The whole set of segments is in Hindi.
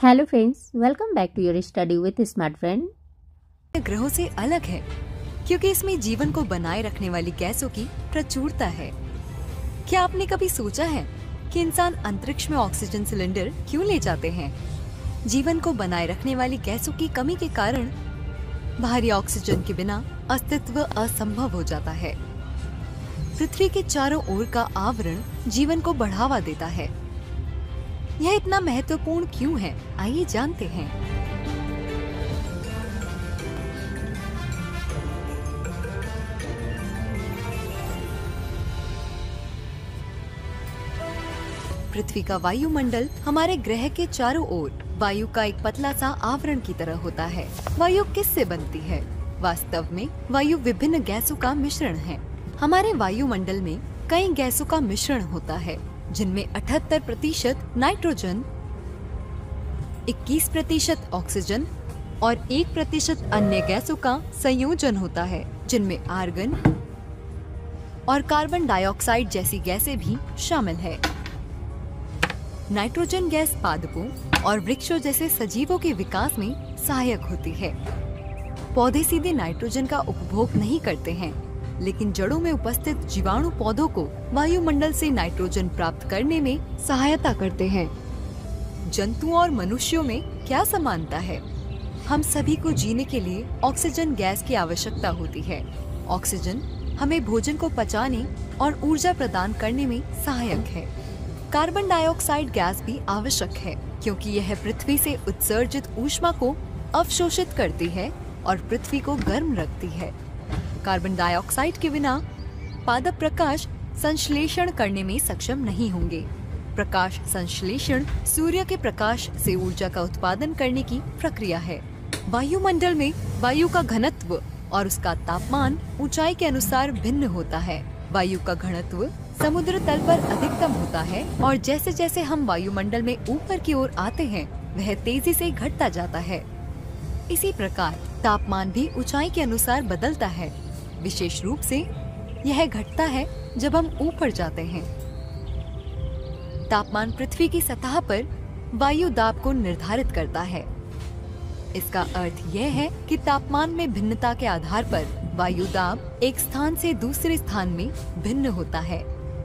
Hello friends, welcome back to your study with smart friend. ग्रहों से अलग है क्योंकि इसमें जीवन को बनाए रखने वाली गैसों की प्रचुरता है। क्या आपने कभी सोचा है कि इंसान अंतरिक्ष में ऑक्सीजन सिलेंडर क्यों ले जाते हैं? जीवन को बनाए रखने वाली गैसों की कमी के कारण बाहरी ऑक्सीजन के बिना अस्तित्व असंभव हो जाता है। पृथ्वी के चारों ओर का आवरण जीवन को बढ़ावा देता है। यह इतना महत्वपूर्ण क्यों है, आइए जानते हैं। पृथ्वी का वायुमंडल हमारे ग्रह के चारों ओर वायु का एक पतला सा आवरण की तरह होता है। वायु किससे बनती है? वास्तव में वायु विभिन्न गैसों का मिश्रण है। हमारे वायुमंडल में कई गैसों का मिश्रण होता है, जिनमें 78% नाइट्रोजन, 21% ऑक्सीजन और 1% अन्य गैसों का संयोजन होता है, जिनमें आर्गन और कार्बन डाइऑक्साइड जैसी गैसें भी शामिल है। नाइट्रोजन गैस पादपों और वृक्षों जैसे सजीवों के विकास में सहायक होती है। पौधे सीधे नाइट्रोजन का उपभोग नहीं करते हैं, लेकिन जड़ों में उपस्थित जीवाणु पौधों को वायुमंडल से नाइट्रोजन प्राप्त करने में सहायता करते हैं। जंतुओं और मनुष्यों में क्या समानता है? हम सभी को जीने के लिए ऑक्सीजन गैस की आवश्यकता होती है। ऑक्सीजन हमें भोजन को पचाने और ऊर्जा प्रदान करने में सहायक है। कार्बन डाइऑक्साइड गैस भी आवश्यक है, क्योंकि यह पृथ्वी से उत्सर्जित ऊष्मा को अवशोषित करती है और पृथ्वी को गर्म रखती है। कार्बन डाइऑक्साइड के बिना पादप प्रकाश संश्लेषण करने में सक्षम नहीं होंगे। प्रकाश संश्लेषण सूर्य के प्रकाश से ऊर्जा का उत्पादन करने की प्रक्रिया है। वायुमंडल में वायु का घनत्व और उसका तापमान ऊंचाई के अनुसार भिन्न होता है। वायु का घनत्व समुद्र तल पर अधिकतम होता है और जैसे जैसे हम वायुमंडल में ऊपर की ओर आते हैं, वह तेजी से घटता जाता है। इसी प्रकार तापमान भी ऊंचाई के अनुसार बदलता है। विशेष रूप से यह घटता है जब हम ऊपर जाते हैं। तापमान पृथ्वी की सतह पर वायु दाब को निर्धारित करता है। इसका अर्थ यह है कि तापमान में भिन्नता के आधार पर वायु दाब एक स्थान से दूसरे स्थान में भिन्न होता है।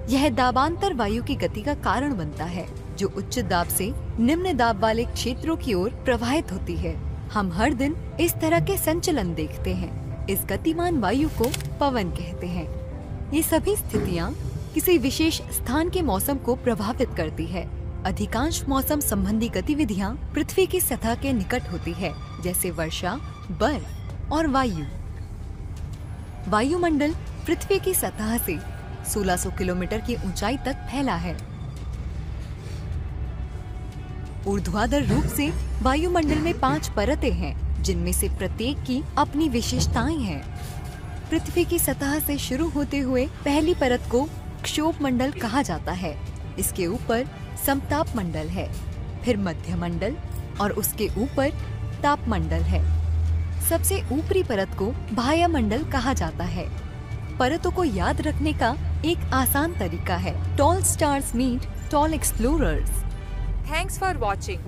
यह दाबांतर वायु की गति का कारण बनता है, जो उच्च दाब से निम्न दाब वाले क्षेत्रों की ओर प्रवाहित होती है। हम हर दिन इस तरह के संचलन देखते हैं। इस गतिमान वायु को पवन कहते हैं। ये सभी स्थितियाँ किसी विशेष स्थान के मौसम को प्रभावित करती है। अधिकांश मौसम संबंधी गतिविधियाँ पृथ्वी की सतह के निकट होती है, जैसे वर्षा, बर्फ और वायु। वायुमंडल पृथ्वी की सतह से 1600 किलोमीटर की ऊंचाई तक फैला है। ऊर्ध्वाधर रूप से वायुमंडल में 5 परतें हैं, जिनमें से प्रत्येक की अपनी विशेषताएं हैं। पृथ्वी की सतह से शुरू होते हुए पहली परत को क्षोभ मंडल कहा जाता है। इसके ऊपर समताप मंडल है, फिर मध्य मंडल और उसके ऊपर ताप मंडल है। सबसे ऊपरी परत को बाह्य मंडल कहा जाता है। परतों को याद रखने का एक आसान तरीका है, tall stars meet tall explorers. Thanks for watching.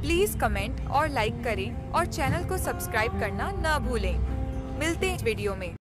Please comment और लाइक करें और चैनल को सब्सक्राइब करना न भूलें। मिलते हैं वीडियो में।